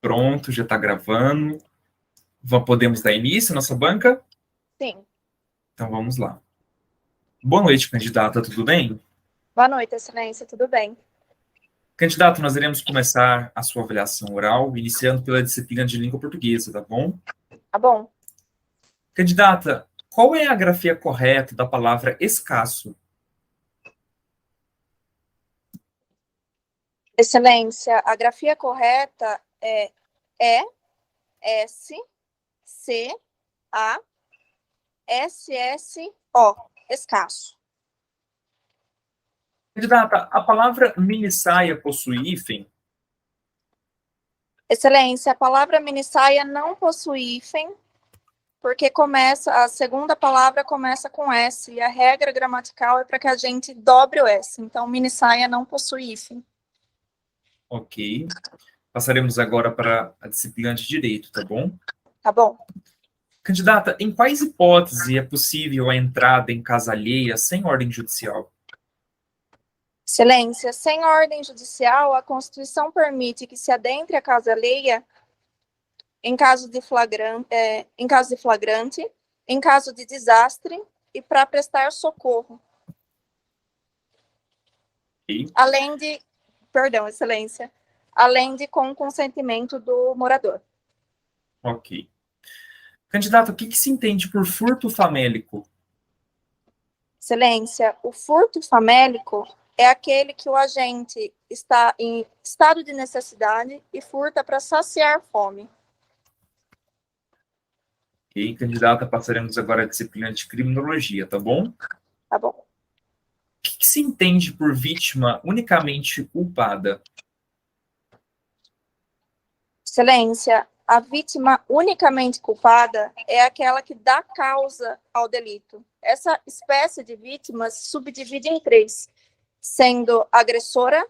Pronto, já está gravando. Podemos dar início à nossa banca? Sim. Então vamos lá. Boa noite, candidata, tudo bem? Boa noite, Excelência, tudo bem? Candidato, nós iremos começar a sua avaliação oral, iniciando pela disciplina de língua portuguesa, tá bom? Tá bom. Candidata, qual é a grafia correta da palavra escasso? Excelência, a grafia correta é E-S-C-A-S-S-O, escasso. Candidata, a palavra minissaia possui hífen? Excelência, a palavra minissaia não possui hífen, porque a segunda palavra começa com S, e a regra gramatical é para que a gente dobre o S. Então, minissaia não possui hífen. Ok. Passaremos agora para a disciplina de direito, tá bom? Tá bom. Candidata, em quais hipóteses é possível a entrada em casa alheia sem ordem judicial? Excelência, sem ordem judicial, a Constituição permite que se adentre a casa alheia em caso de flagrante, em caso de desastre e para prestar socorro. Ok. Excelência, além de com consentimento do morador. Ok. Candidato, o que se entende por furto famélico? Excelência, o furto famélico é aquele que o agente está em estado de necessidade e furta para saciar fome. Ok, candidata, passaremos agora à disciplina de criminologia, tá bom? Tá bom. O que se entende por vítima unicamente culpada? Excelência, a vítima unicamente culpada é aquela que dá causa ao delito. Essa espécie de vítima se subdivide em três, sendo agressora,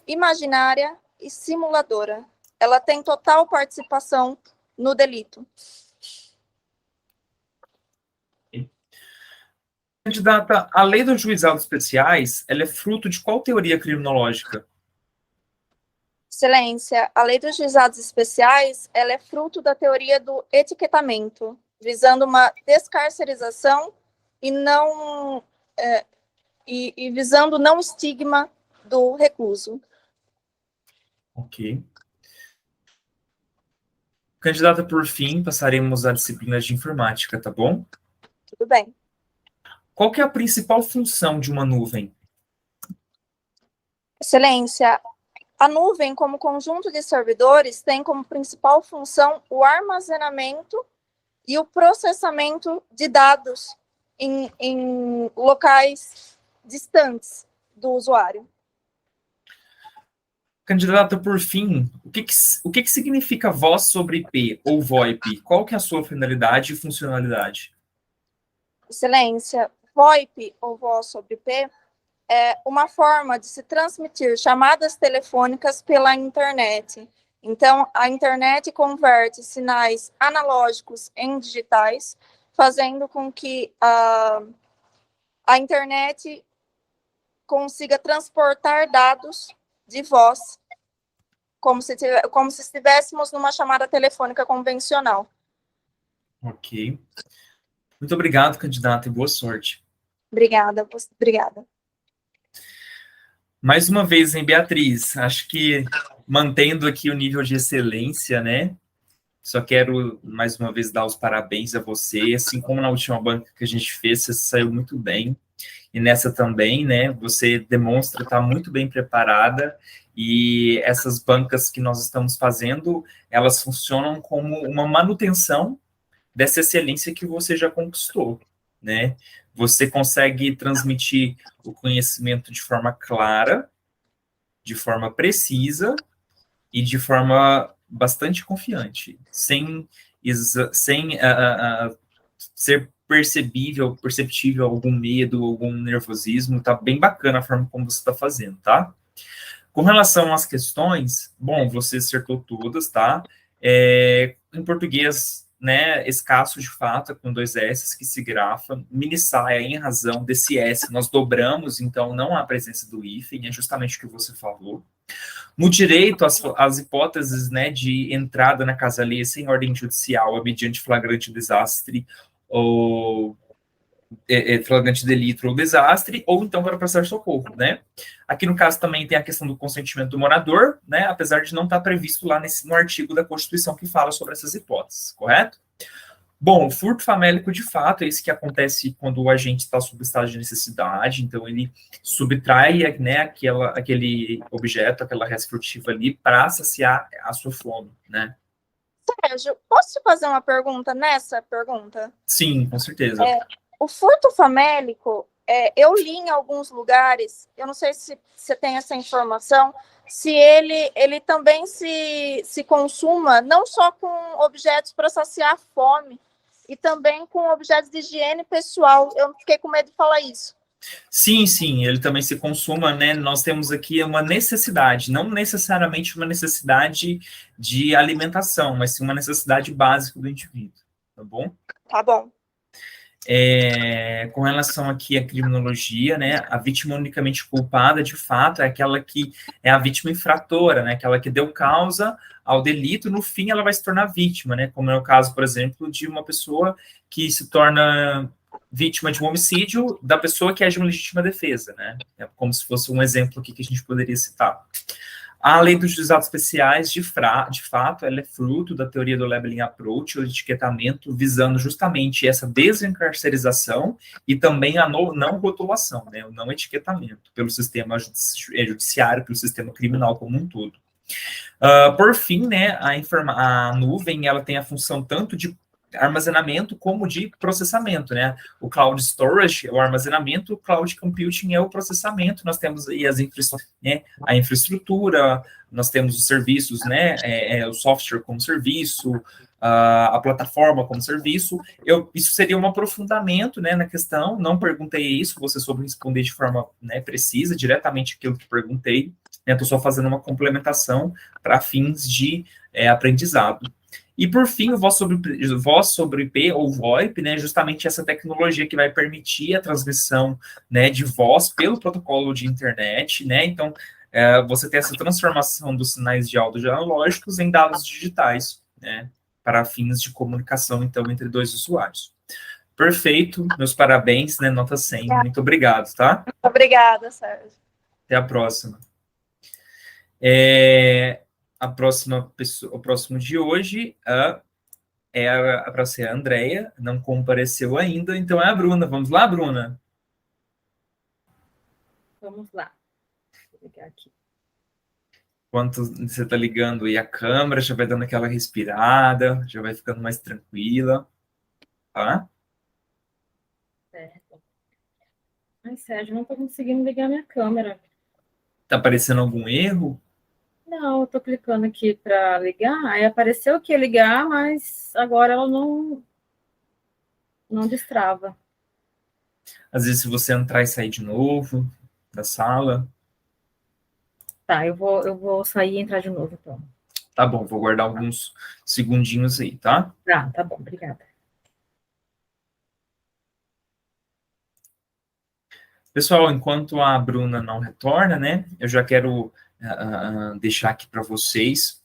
imaginária e simuladora. Ela tem total participação no delito. Candidata, a lei dos juizados especiais, ela é fruto de qual teoria criminológica? Excelência, a lei dos juizados especiais, ela é fruto da teoria do etiquetamento, visando uma descarcerização e não e visando não estigma do recluso. Ok. Candidata, por fim, passaremos à disciplina de informática, tá bom? Tudo bem. Qual que é a principal função de uma nuvem? Excelência, a nuvem, como conjunto de servidores, tem como principal função o armazenamento e o processamento de dados em locais distantes do usuário. Candidata, por fim, o que significa voz sobre IP ou VoIP? Qual que é a sua finalidade e funcionalidade? Excelência, VoIP ou voz sobre IP é uma forma de se transmitir chamadas telefônicas pela internet. Então, a internet converte sinais analógicos em digitais, fazendo com que a internet consiga transportar dados de voz, como se estivéssemos numa chamada telefônica convencional. Ok. Muito obrigado, candidato, e boa sorte. Obrigada. Mais uma vez, hein, Beatriz? Acho que mantendo aqui o nível de excelência, né? Só quero, mais uma vez, dar os parabéns a você. Assim como na última banca que a gente fez, você saiu muito bem. E nessa também, né? Você demonstra estar muito bem preparada. E essas bancas que nós estamos fazendo, elas funcionam como uma manutenção dessa excelência que você já conquistou, né? Você consegue transmitir o conhecimento de forma clara, de forma precisa e de forma bastante confiante, sem ser perceptível algum medo, algum nervosismo. Tá bem bacana a forma como você está fazendo, tá? Com relação às questões, bom, você acertou todas, tá? Em português, né, escasso de fato, com dois S que se grafa, minissaia em razão desse S, nós dobramos, então não há presença do hífen, é justamente o que você falou. No direito, as hipóteses, né, de entrada na casa alheia sem ordem judicial, mediante flagrante desastre ou flagrante delito ou desastre, ou então para prestar socorro, né? Aqui no caso também tem a questão do consentimento do morador, né? Apesar de não estar previsto lá no artigo da Constituição que fala sobre essas hipóteses, correto? Bom, o furto famélico, de fato, é esse que acontece quando o agente está sob estado de necessidade, então ele subtrai, né, aquele objeto, aquela res furtiva ali, para saciar a sua fome, né? Sérgio, posso te fazer uma pergunta nessa pergunta? Sim, com certeza. O furto famélico, eu li em alguns lugares, eu não sei se você tem essa informação, se ele também se consuma não só com objetos para saciar a fome, e também com objetos de higiene pessoal. Eu fiquei com medo de falar isso. Sim, ele também se consuma, né? Nós temos aqui uma necessidade, não necessariamente uma necessidade de alimentação, mas sim uma necessidade básica do indivíduo, tá bom? Tá bom. Com relação aqui à criminologia, né, a vítima unicamente culpada, de fato, é aquela que é a vítima infratora, né, aquela que deu causa ao delito, no fim ela vai se tornar vítima, né, como é o caso, por exemplo, de uma pessoa que se torna vítima de um homicídio da pessoa que é de uma legítima defesa, né, é como se fosse um exemplo aqui que a gente poderia citar. A lei dos juizados especiais, de fato, ela é fruto da teoria do labeling approach, o etiquetamento, visando justamente essa desencarcerização e também a não rotulação, né, o não etiquetamento, pelo sistema judiciário, pelo sistema criminal como um todo. Por fim, né, a nuvem ela tem a função tanto de armazenamento como de processamento, né? O cloud storage é o armazenamento, o cloud computing é o processamento. Nós temos aí né, a infraestrutura, nós temos os serviços, né? O software como serviço, a plataforma como serviço. Isso seria um aprofundamento, né, na questão. Não perguntei isso, você soube responder de forma, né, precisa, diretamente aquilo que perguntei. Estou só fazendo uma complementação para fins de aprendizado. E, por fim, o voz sobre IP, ou VoIP, né, justamente essa tecnologia que vai permitir a transmissão, né, de voz pelo protocolo de internet, né, então, você tem essa transformação dos sinais de áudio analógicos em dados digitais, né, para fins de comunicação, então, entre dois usuários. Perfeito, meus parabéns, né, nota 100, muito obrigado, tá? Obrigada, Sérgio. Até a próxima. A próxima pessoa, o próximo de hoje é para ser a Andrea, não compareceu ainda, então é a Bruna. Vamos lá, Bruna? Vamos lá. Vou ligar aqui. Enquanto você está ligando aí a câmera, já vai dando aquela respirada, já vai ficando mais tranquila, tá? Certo. Ai, Sérgio, não estou conseguindo ligar minha câmera. Tá aparecendo algum erro? Não, eu estou clicando aqui para ligar, aí apareceu que ia ligar, mas agora ela não destrava. Às vezes, se você entrar e sair de novo da sala. Tá, eu vou sair e entrar de novo, então. Tá bom, vou guardar alguns segundinhos aí, tá? Tá bom, obrigada. Pessoal, enquanto a Bruna não retorna, né, eu já quero deixar aqui para vocês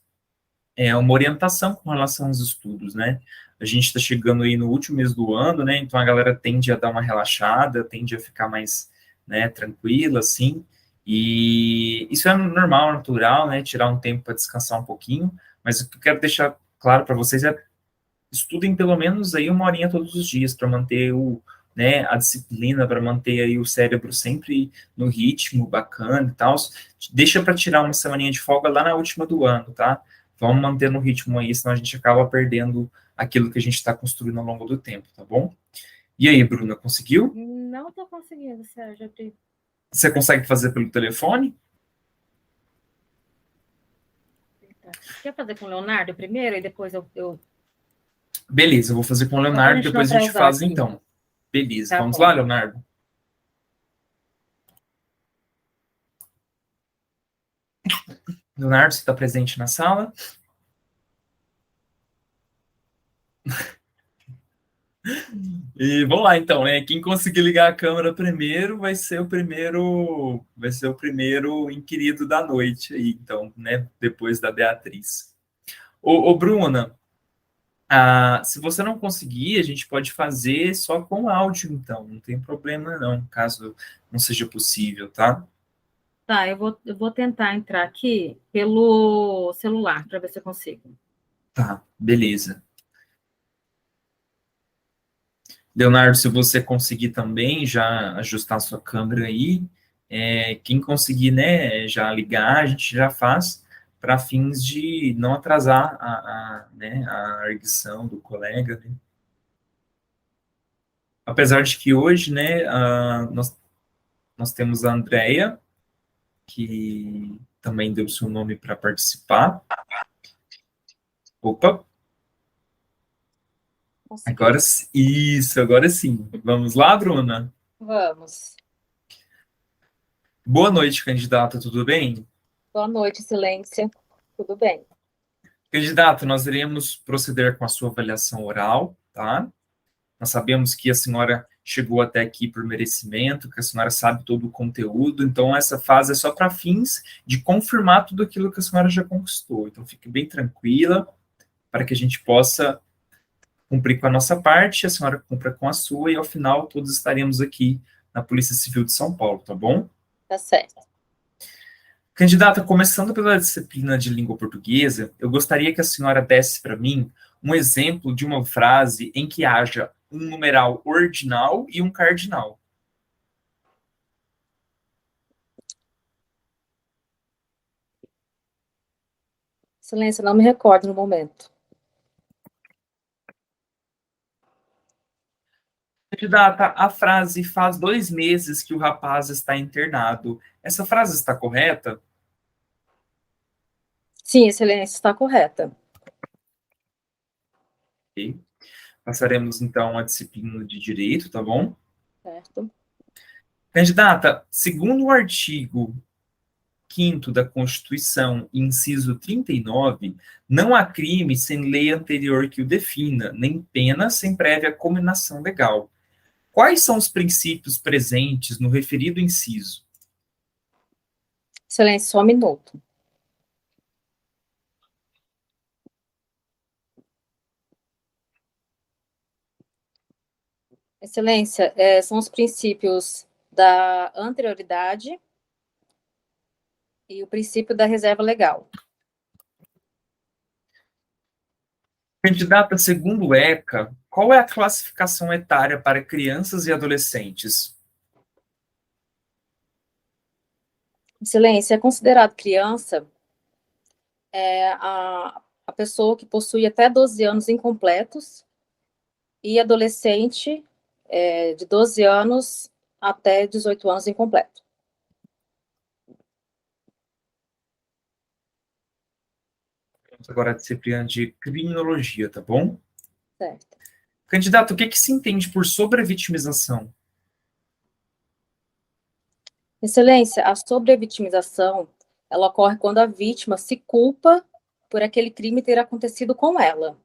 uma orientação com relação aos estudos, né? A gente está chegando aí no último mês do ano, né? Então a galera tende a dar uma relaxada, tende a ficar mais, né, tranquila, assim. E isso é normal, natural, né? Tirar um tempo para descansar um pouquinho. Mas o que eu quero deixar claro para vocês é estudem pelo menos aí uma horinha todos os dias para manter né, a disciplina, para manter aí o cérebro sempre no ritmo bacana e tal. Deixa para tirar uma semaninha de folga lá na última do ano, tá? Vamos manter no ritmo aí, senão a gente acaba perdendo aquilo que a gente está construindo ao longo do tempo, tá bom? E aí, Bruna, conseguiu? Não estou conseguindo, Sérgio. Você consegue fazer pelo telefone? Quer fazer com o Leonardo primeiro e depois eu... Beleza, eu vou fazer com o Leonardo, depois a gente faz aqui. Então. Beleza, tá, vamos bom. Lá, Leonardo? Leonardo, você está presente na sala? E vamos lá, então, né? Quem conseguir ligar a câmera primeiro vai ser o primeiro inquirido da noite aí, então, né? Depois da Beatriz. Ô Bruna, se você não conseguir, a gente pode fazer só com áudio, então, não tem problema não, caso não seja possível, tá? Tá, eu vou tentar entrar aqui pelo celular para ver se eu consigo. Tá, beleza. Leonardo, se você conseguir também já ajustar a sua câmera aí, quem conseguir, né, já ligar, a gente já faz para fins de não atrasar né, a arguição do colega, né? Apesar de que hoje, né, nós temos a Andrea, que também deu seu nome para participar. Opa, Consegui. isso, agora sim. Vamos lá, Bruna? Vamos. Boa noite, candidata, tudo bem? Boa noite, Silêncio. Tudo bem? Candidato, nós iremos proceder com a sua avaliação oral, tá? Nós sabemos que a senhora chegou até aqui por merecimento, que a senhora sabe todo o conteúdo, então essa fase é só para fins de confirmar tudo aquilo que a senhora já conquistou. Então fique bem tranquila, para que a gente possa cumprir com a nossa parte, a senhora cumpra com a sua, e ao final todos estaremos aqui na Polícia Civil de São Paulo, tá bom? Tá certo. Candidata, começando pela disciplina de língua portuguesa, eu gostaria que a senhora desse para mim um exemplo de uma frase em que haja um numeral ordinal e um cardinal. Silêncio, não me recordo no momento. Candidata, a frase faz 2 meses que o rapaz está internado. Essa frase está correta? Sim, Silêncio, está correta. Ok. Passaremos então à disciplina de direito, tá bom? Certo. Candidata, segundo o artigo 5º da Constituição, inciso 39, não há crime sem lei anterior que o defina, nem pena sem prévia cominação legal. Quais são os princípios presentes no referido inciso? Silêncio, só um minuto. Excelência, são os princípios da anterioridade e o princípio da reserva legal. Candidata, segundo o ECA, qual é a classificação etária para crianças e adolescentes? Excelência, é considerado criança a pessoa que possui até 12 anos incompletos e adolescente de 12 anos até 18 anos incompleto. Vamos agora à disciplina de criminologia, tá bom? Certo. Candidato, o que se entende por sobrevitimização? Excelência, a sobrevitimização, ela ocorre quando a vítima se culpa por aquele crime ter acontecido com ela.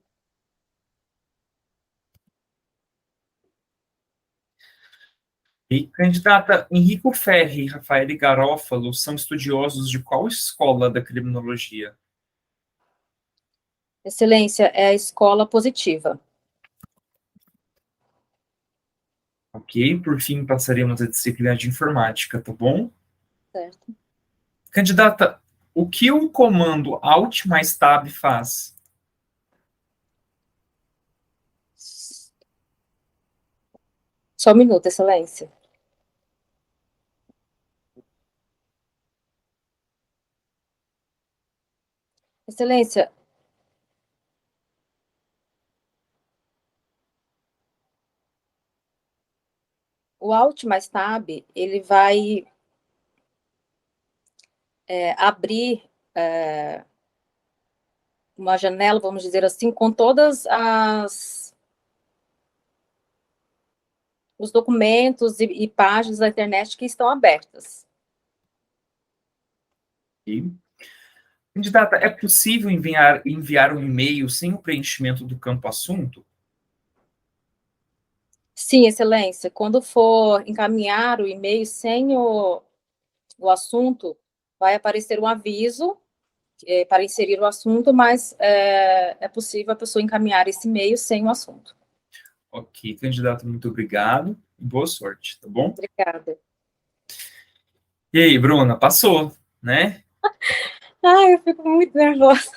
E, candidata, Henrico Ferri e Rafael Garófalo são estudiosos de qual escola da criminologia? Excelência, é a escola positiva. Ok, por fim, passaremos à disciplina de informática, tá bom? Certo. Candidata, o que o comando Alt mais Tab faz? Só um minuto, Excelência. Excelência, o Alt mais Tab, ele vai abrir uma janela, vamos dizer assim, com todas os documentos e páginas da internet que estão abertas. Ok. Candidata, é possível enviar um e-mail sem o preenchimento do campo assunto? Sim, excelência. Quando for encaminhar o e-mail sem o assunto, vai aparecer um aviso para inserir o assunto, mas é possível a pessoa encaminhar esse e-mail sem o assunto. Ok, candidato, muito obrigado e boa sorte, tá bom? Obrigada. E aí, Bruna, passou, né? Ai, eu fico muito nervosa.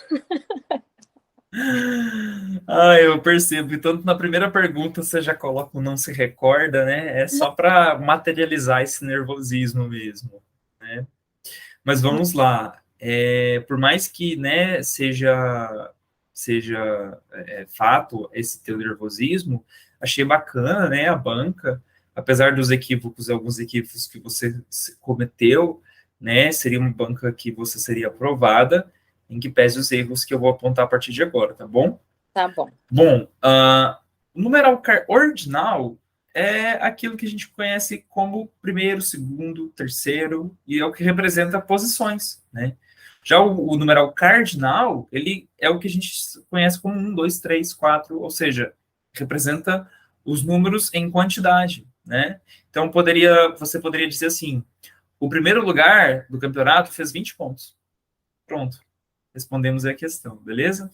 Ah, eu percebo. E tanto na primeira pergunta você já coloca o não se recorda, né? É só para materializar esse nervosismo mesmo, né? Mas vamos lá. Por mais que, né, seja fato esse teu nervosismo, achei bacana, né, a banca, apesar dos equívocos, alguns equívocos que você cometeu, né, seria uma banca que você seria aprovada, em que pese os erros que eu vou apontar a partir de agora, tá bom? Tá bom. Bom, o numeral ordinal é aquilo que a gente conhece como primeiro, segundo, terceiro, e é o que representa posições, né? Já o numeral cardinal, ele é o que a gente conhece como 1, 2, 3, 4, ou seja, representa os números em quantidade, né? Então, você poderia dizer assim, o primeiro lugar do campeonato fez 20 pontos. Pronto, respondemos a questão, beleza?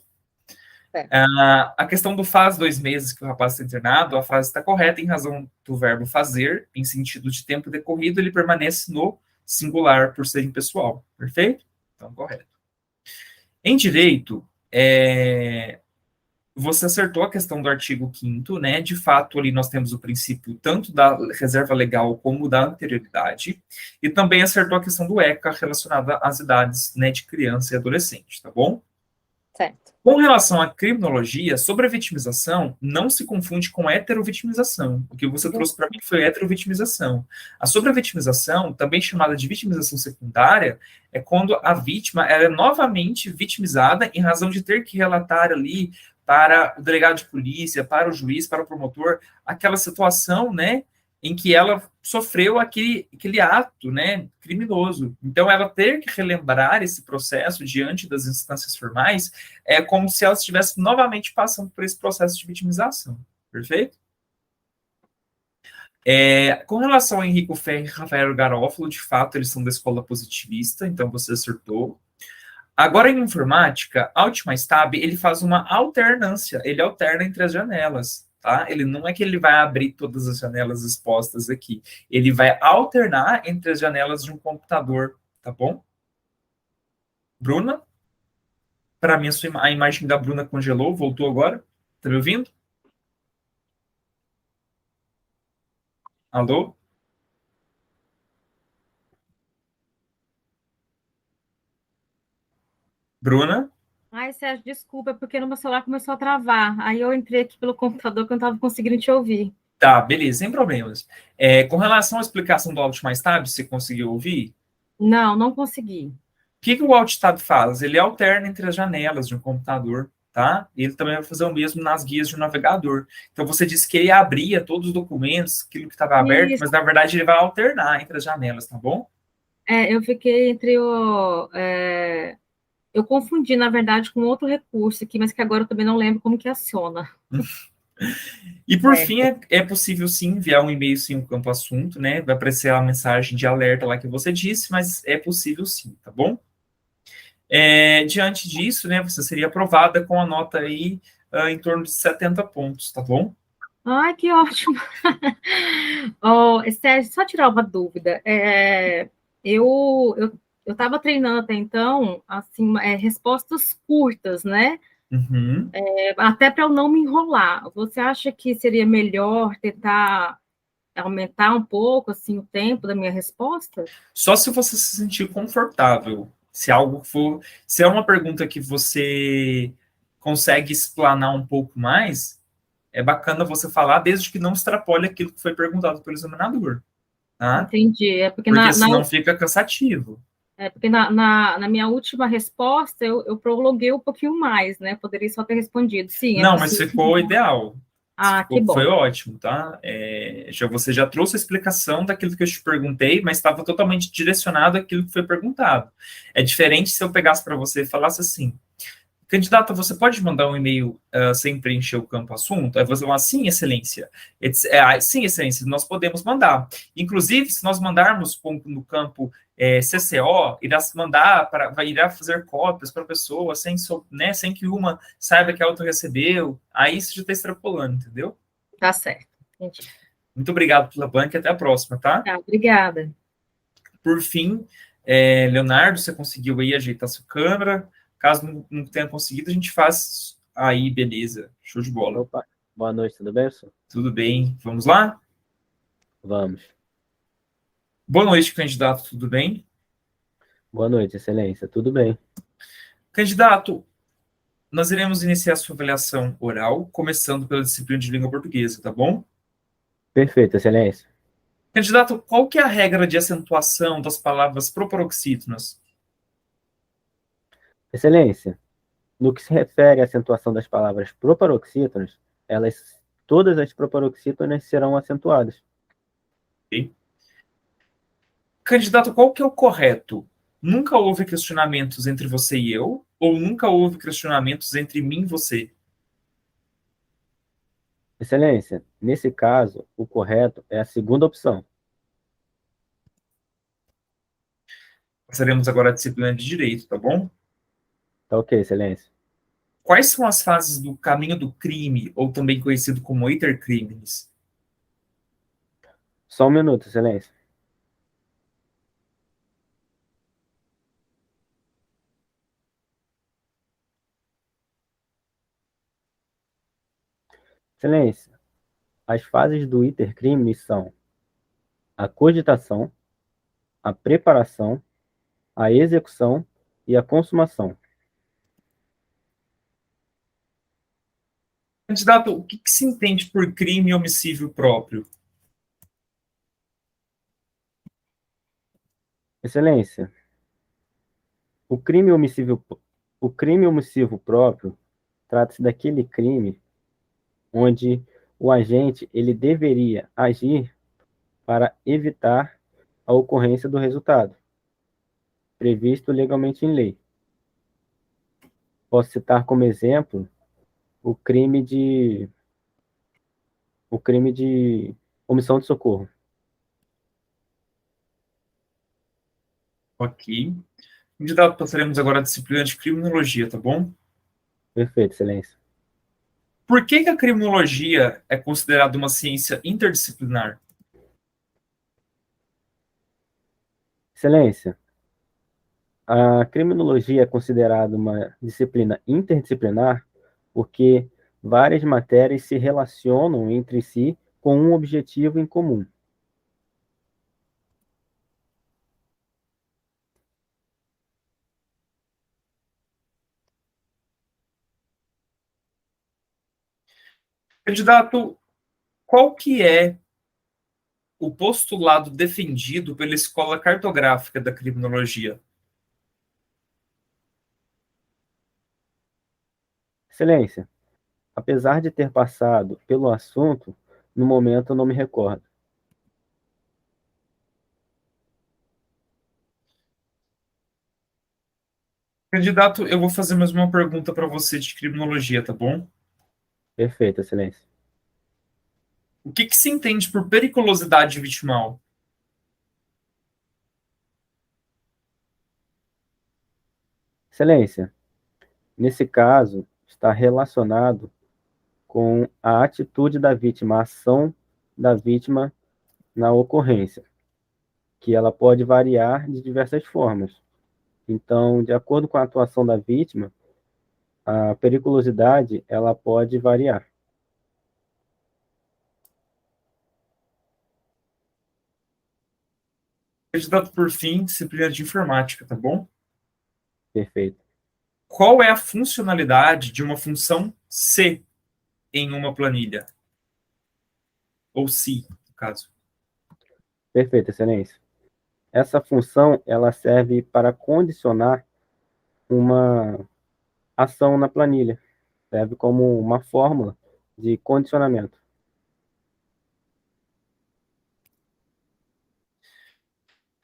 A questão do faz 2 meses que o rapaz está internado, a frase está correta em razão do verbo fazer, em sentido de tempo decorrido, ele permanece no singular por ser impessoal. Perfeito? Então, correto. Em direito, você acertou a questão do artigo 5º, né? De fato, ali nós temos o princípio tanto da reserva legal como da anterioridade, e também acertou a questão do ECA relacionada às idades, né, de criança e adolescente, tá bom? Certo. Com relação à criminologia, sobrevitimização não se confunde com heterovitimização. O que você trouxe para mim foi heterovitimização. A sobrevitimização, também chamada de vitimização secundária, é quando a vítima ela é novamente vitimizada em razão de ter que relatar ali para o delegado de polícia, para o juiz, para o promotor, aquela situação, né, em que ela sofreu aquele ato, né, criminoso. Então, ela ter que relembrar esse processo diante das instâncias formais é como se ela estivesse novamente passando por esse processo de vitimização. Perfeito? Com relação a Henrico Ferri e Rafael Garofalo, de fato, eles são da escola positivista, então você acertou. Agora, em informática, Alt mais Tab, ele faz uma alternância, ele alterna entre as janelas, tá? Ele não é que ele vai abrir todas as janelas expostas aqui, ele vai alternar entre as janelas de um computador, tá bom? Bruna? Para mim, a imagem da Bruna congelou, voltou agora? Tá me ouvindo? Alô? Bruna? Ai, Sérgio, desculpa, é porque no meu celular começou a travar. Aí eu entrei aqui pelo computador que eu não estava conseguindo te ouvir. Tá, beleza, sem problemas. Com relação à explicação do Alt mais Tab, você conseguiu ouvir? Não, não consegui. O que o Alt Tab faz? Ele alterna entre as janelas de um computador, tá? Ele também vai fazer o mesmo nas guias de um navegador. Então, você disse que ele abria todos os documentos, aquilo que estava aberto, Isso. mas na verdade ele vai alternar entre as janelas, tá bom? Eu fiquei entre o... eu confundi, na verdade, com outro recurso aqui, mas que agora eu também não lembro como que aciona. E por fim, é possível sim enviar um e-mail sem o campo assunto, né? Vai aparecer a mensagem de alerta lá que você disse, mas é possível sim, tá bom? Diante disso, né, você seria aprovada com a nota aí em torno de 70 pontos, tá bom? Ai, que ótimo! Oh, Sérgio, só tirar uma dúvida. Eu estava treinando até então, assim, respostas curtas, né? Uhum. Até para eu não me enrolar. Você acha que seria melhor tentar aumentar um pouco, assim, o tempo da minha resposta? Só se você se sentir confortável. Se é uma pergunta que você consegue explanar um pouco mais, é bacana você falar, desde que não extrapole aquilo que foi perguntado pelo examinador, tá? Entendi. Porque senão fica cansativo. Porque na minha última resposta eu prolonguei um pouquinho mais, né? Poderia só ter respondido. Sim, Não, mas ficou ideal. Que bom. Foi ótimo, tá? Você já trouxe a explicação daquilo que eu te perguntei, mas estava totalmente direcionado àquilo que foi perguntado. É diferente se eu pegasse para você e falasse assim: Candidata, você pode mandar um e-mail sem preencher o campo assunto? Aí você vai, sim, excelência. Sim, excelência, nós podemos mandar. Inclusive, se nós mandarmos no campo CCO, irá fazer cópias para a pessoa, né, sem que uma saiba que a outra recebeu. Aí você já está extrapolando, entendeu? Tá certo. Entendi. Muito obrigado pela banca e até a próxima, tá? Tá, obrigada. Por fim, Leonardo, você conseguiu aí ajeitar sua câmera? Caso não tenha conseguido, a gente faz aí, beleza. Show de bola. Opa, boa noite, tudo bem, senhor? Tudo bem, vamos lá? Vamos. Boa noite, candidato, tudo bem? Boa noite, excelência, tudo bem? Candidato, nós iremos iniciar sua avaliação oral, começando pela disciplina de língua portuguesa, tá bom? Perfeito, excelência. Candidato, qual que é a regra de acentuação das palavras proparoxítonas? Excelência, no que se refere à acentuação das palavras proparoxítonas, todas as proparoxítonas serão acentuadas. Okay. Candidato, qual que é o correto? Nunca houve questionamentos entre você e eu, ou nunca houve questionamentos entre mim e você? Excelência, nesse caso, o correto é a segunda opção. Passaremos agora a disciplina de direito, tá bom? Tá ok, excelência. Quais são as fases do caminho do crime, ou também conhecido como iter criminis? Só um minuto, excelência. Excelência, as fases do iter criminis são a cogitação, a preparação, a execução e a consumação. Candidato, o que se entende por crime e homicídio próprio? Excelência, o crime omissivo próprio trata-se daquele crime onde o agente ele deveria agir para evitar a ocorrência do resultado previsto legalmente em lei. Posso citar como exemplo o crime de omissão de socorro. Ok. Candidato, passaremos agora a disciplina de criminologia, tá bom? Perfeito, excelência. Por que a criminologia é considerada uma ciência interdisciplinar? Excelência, a criminologia é considerada uma disciplina interdisciplinar porque várias matérias se relacionam entre si com um objetivo em comum. Candidato, qual que é o postulado defendido pela escola cartográfica da criminologia? Excelência, apesar de ter passado pelo assunto, no momento eu não me recordo. Candidato, eu vou fazer mais uma pergunta para você de criminologia, tá bom? Perfeito, excelência. O que se entende por periculosidade vitimal? Excelência, nesse caso, está relacionado com a atitude da vítima, a ação da vítima na ocorrência, que ela pode variar de diversas formas. Então, de acordo com a atuação da vítima, a periculosidade ela pode variar. Candidato, por fim, disciplina de informática, tá bom? Perfeito. Qual é a funcionalidade de uma função C em uma planilha? Ou se, no caso. Perfeito, excelência. Essa função ela serve para condicionar uma ação na planilha. Serve como uma fórmula de condicionamento.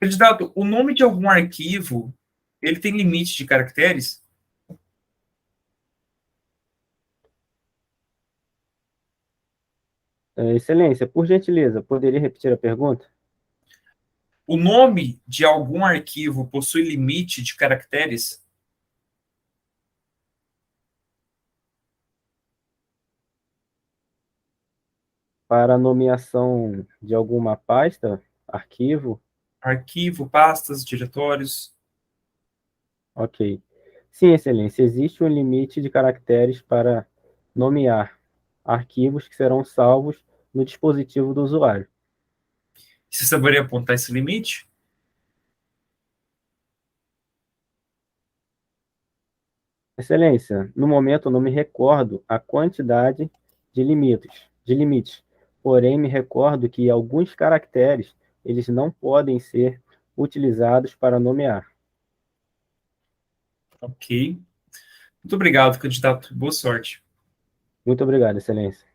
Candidato, o nome de algum arquivo, ele tem limite de caracteres? Excelência, por gentileza, poderia repetir a pergunta? O nome de algum arquivo possui limite de caracteres? Para a nomeação de alguma pasta, arquivo? Arquivo, pastas, diretórios? Ok. Sim, excelência, existe um limite de caracteres para nomear arquivos que serão salvos no dispositivo do usuário. Você saberia apontar esse limite? Excelência, no momento eu não me recordo a quantidade de limites, porém me recordo que alguns caracteres eles não podem ser utilizados para nomear. Ok. Muito obrigado, candidato. Boa sorte. Muito obrigado, excelência.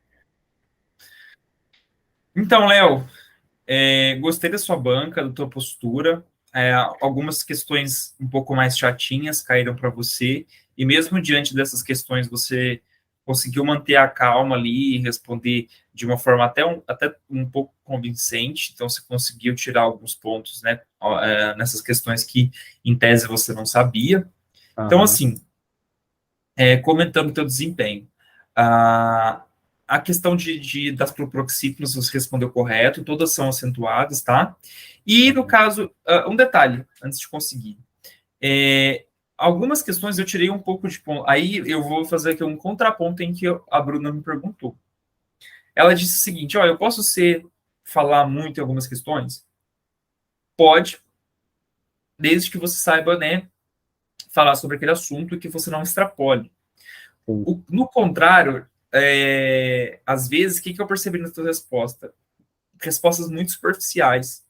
Então, Léo, gostei da sua banca, da tua postura. Algumas questões um pouco mais chatinhas caíram para você, e mesmo diante dessas questões, você conseguiu manter a calma ali e responder de uma forma até um pouco convincente. Então, você conseguiu tirar alguns pontos, né, nessas questões que, em tese, você não sabia. Então, assim, comentando o teu desempenho. A questão das proproxítonas você respondeu correto, todas são acentuadas, tá? E, no caso, um detalhe, antes de conseguir. Algumas questões eu tirei um pouco de ponto. Aí eu vou fazer aqui um contraponto em que a Bruna me perguntou. Ela disse o seguinte, ó, eu posso falar muito em algumas questões? Pode, desde que você saiba, né, falar sobre aquele assunto e que você não extrapole. No contrário, às vezes, o que eu percebi na sua resposta? Respostas muito superficiais.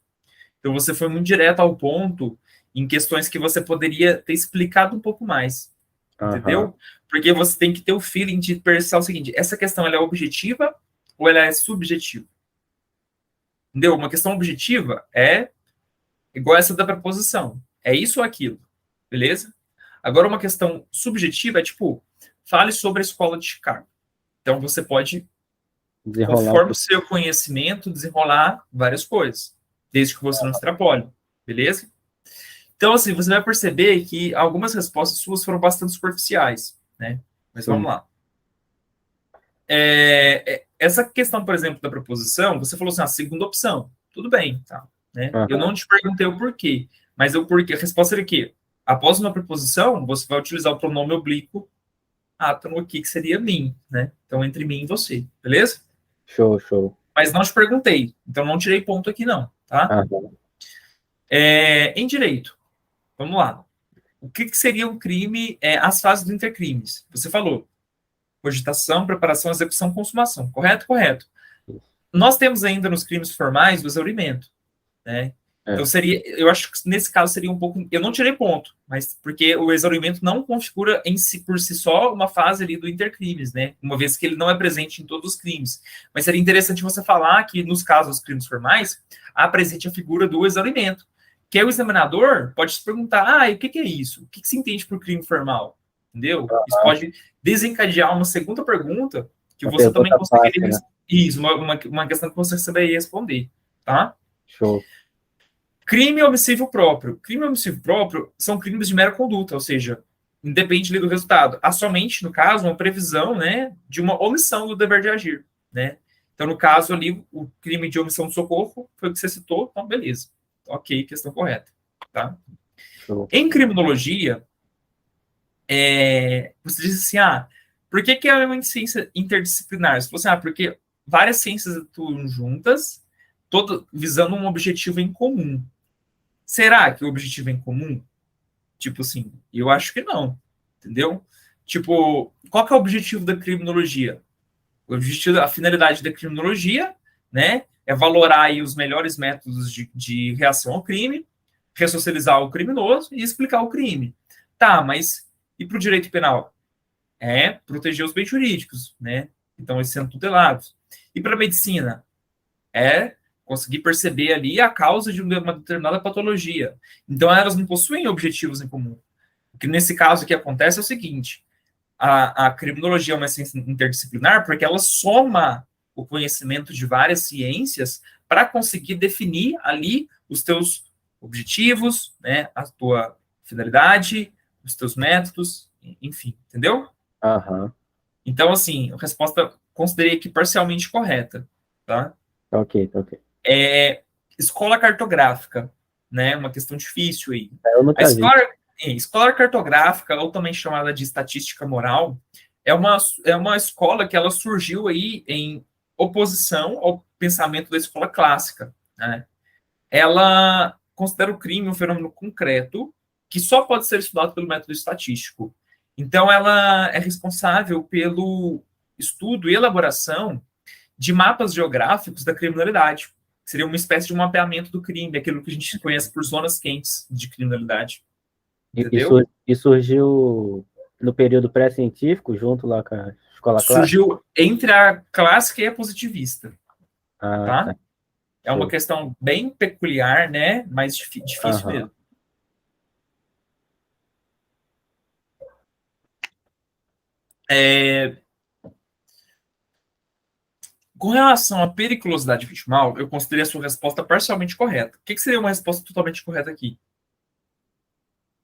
Então, você foi muito direto ao ponto em questões que você poderia ter explicado um pouco mais. Entendeu? Porque você tem que ter o feeling de pensar o seguinte, essa questão ela é objetiva ou ela é subjetiva? Entendeu? Uma questão objetiva é igual essa da preposição. É isso ou aquilo. Beleza? Agora, uma questão subjetiva é tipo, fale sobre a escola de Chicago. Então, você pode, conforme o seu conhecimento, desenrolar várias coisas, desde que você não extrapole, beleza? Então, assim, você vai perceber que algumas respostas suas foram bastante superficiais, né? Mas vamos lá. Essa questão, por exemplo, da proposição, você falou assim, a segunda opção. Tudo bem, tá? Né? Eu não te perguntei o porquê, mas o porquê, a resposta era que, após uma preposição, você vai utilizar o pronome oblíquo átomo aqui, que seria mim, né? Então, entre mim e você, beleza? Show. Mas não te perguntei, então não tirei ponto aqui não, tá? Em direito, vamos lá. O que seria um crime, as fases do intercrimes? Você falou, cogitação, preparação, execução, consumação, correto? Correto. Nós temos ainda nos crimes formais o exaurimento, né? Então, eu acho que nesse caso seria um pouco, eu não tirei ponto, mas porque o exaurimento não configura por si só uma fase ali do intercrimes, né? Uma vez que ele não é presente em todos os crimes. Mas seria interessante você falar que nos casos dos crimes formais, há presente a figura do exaurimento, que aí o examinador pode se perguntar, o que é isso? O que se entende por crime formal? Entendeu? Isso pode desencadear uma segunda pergunta que você também conseguiria... Né? Isso, uma questão que você saberia responder, tá? Show. Crime omissivo próprio. Crime omissivo próprio são crimes de mera conduta, ou seja, independe do resultado. Há somente, no caso, uma previsão, né, de uma omissão do dever de agir, né? Então, no caso ali, o crime de omissão de socorro foi o que você citou, então beleza. Ok, questão correta, tá? Show. Em criminologia, você diz assim, por que é uma ciência interdisciplinar? Você falou assim, porque várias ciências atuam juntas, visando um objetivo em comum. Será que o objetivo é em comum? Tipo assim, eu acho que não, entendeu? Tipo, qual que é o objetivo da criminologia? A finalidade da criminologia, né, é valorar aí os melhores métodos de reação ao crime, ressocializar o criminoso e explicar o crime. Tá, mas e para o direito penal? Proteger os bens jurídicos, né? Então, eles sendo tutelados. E para a medicina? Conseguir perceber ali a causa de uma determinada patologia. Então, elas não possuem objetivos em comum. O que nesse caso que acontece é o seguinte, a criminologia é uma ciência interdisciplinar porque ela soma o conhecimento de várias ciências para conseguir definir ali os teus objetivos, né, a tua finalidade, os teus métodos, enfim, entendeu? Aham. Então, assim, a resposta considerei aqui parcialmente correta, tá? Tá ok, tá ok. Escola cartográfica, né? Uma questão difícil aí. Eu A nunca vi. escola cartográfica, ou também chamada de estatística moral, é uma escola que ela surgiu aí em oposição ao pensamento da escola clássica, né? Ela considera o crime um fenômeno concreto que só pode ser estudado pelo método estatístico. Então, ela é responsável pelo estudo e elaboração de mapas geográficos da criminalidade. Seria uma espécie de um mapeamento do crime, aquilo que a gente conhece por zonas quentes de criminalidade. Entendeu? E surgiu no período pré-científico, junto lá com a escola clássica? Surgiu entre a clássica e a positivista. Ah, Tá? tá. É uma Show. questão bem peculiar, né? Mas difícil Aham. mesmo. Com relação à periculosidade vitimal, eu considerei a sua resposta parcialmente correta. O que seria uma resposta totalmente correta aqui?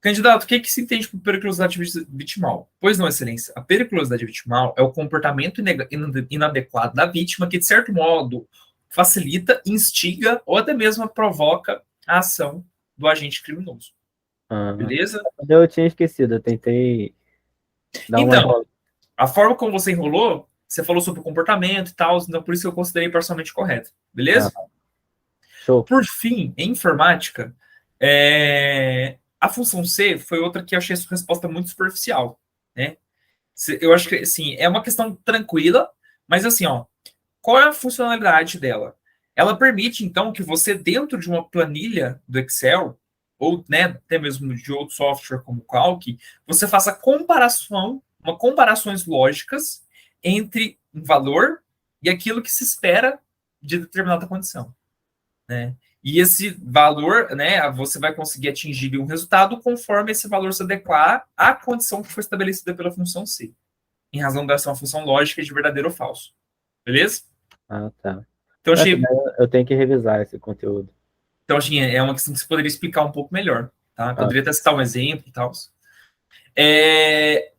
Candidato, o que se entende por periculosidade vitimal? Pois não, excelência. A periculosidade vitimal é o comportamento inadequado da vítima que, de certo modo, facilita, instiga ou até mesmo provoca a ação do agente criminoso. Aham. Beleza? Eu tinha esquecido, eu tentei dar uma Então, enrolada. a forma como você enrolou, você falou sobre o comportamento e tal, então por isso que eu considerei parcialmente correto. Beleza? Show. Por fim, em informática, a função C foi outra que eu achei essa resposta muito superficial, né? Eu acho que, assim, é uma questão tranquila, mas assim, ó, qual é a funcionalidade dela? Ela permite, então, que você, dentro de uma planilha do Excel, ou, né, até mesmo de outro software como o Calc, você faça comparações lógicas entre um valor e aquilo que se espera de determinada condição, né? E esse valor, né, você vai conseguir atingir um resultado conforme esse valor se adequar à condição que foi estabelecida pela função C, em razão dessa uma função lógica de verdadeiro ou falso. Beleza? Ah, tá. Então, Essa achei, daí eu tenho que revisar esse conteúdo. então, assim, é uma questão que você poderia explicar um pouco melhor, tá? Poderia até citar um exemplo e tal.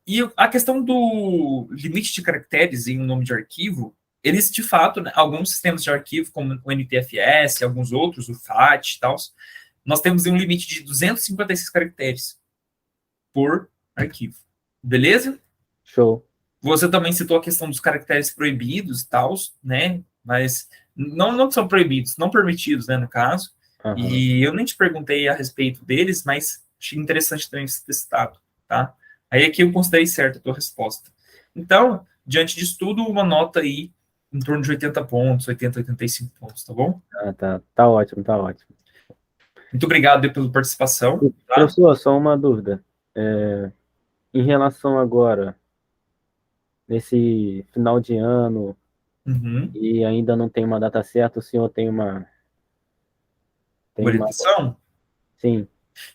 E a questão do limite de caracteres em um nome de arquivo, eles, de fato, né, alguns sistemas de arquivo, como o NTFS, alguns outros, o FAT e tal, nós temos um limite de 256 caracteres por arquivo. Beleza? Show. Você também citou a questão dos caracteres proibidos e tal, né? Mas não são proibidos, não permitidos, né, no caso. Aham. E eu nem te perguntei a respeito deles, mas achei interessante também ser testado, tá? Aí aqui eu considerei certa a tua resposta. Então, diante disso tudo, uma nota aí em torno de 80 pontos, 80, 85 pontos, tá bom? Ah, tá. Tá ótimo, tá ótimo. Muito obrigado aí pela participação. Tá? Professor, só uma dúvida. Em relação agora, nesse final de ano, Uhum. e ainda não tem uma data certa, o senhor tem uma... Orientação? Sim.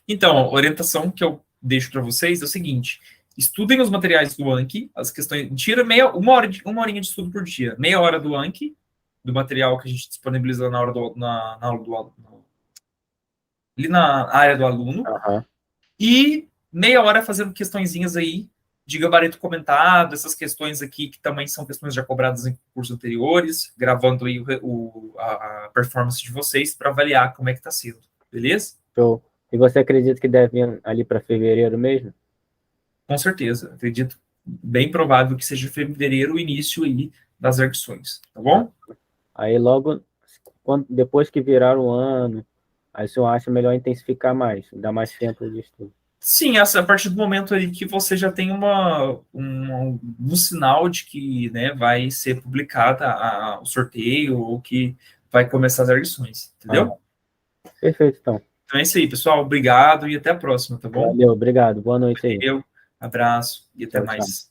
Então, a orientação que eu deixo para vocês é o seguinte: estudem os materiais do Anki, as questões. Tira uma horinha de estudo por dia. Meia hora do Anki, do material que a gente disponibiliza na aula do aluno, ali na área do aluno, Aham. e meia hora fazendo questõezinhas aí de gabarito comentado, essas questões aqui que também são questões já cobradas em cursos anteriores, gravando aí a performance de vocês para avaliar como é que está sendo, beleza? Show. E você acredita que deve ir ali para fevereiro mesmo? Com certeza, acredito bem provável que seja fevereiro o início aí das arguições, tá bom? Aí logo, depois que virar o ano, aí o senhor acha melhor intensificar mais, dar mais tempo de estudo. Sim, a partir do momento aí que você já tem um sinal de que, né, vai ser publicada o sorteio ou que vai começar as arguições, entendeu? Perfeito, então. Então é isso aí, pessoal. Obrigado e até a próxima, tá bom? Valeu, obrigado. Boa noite aí. Valeu, abraço e até Tchau, mais. tchau.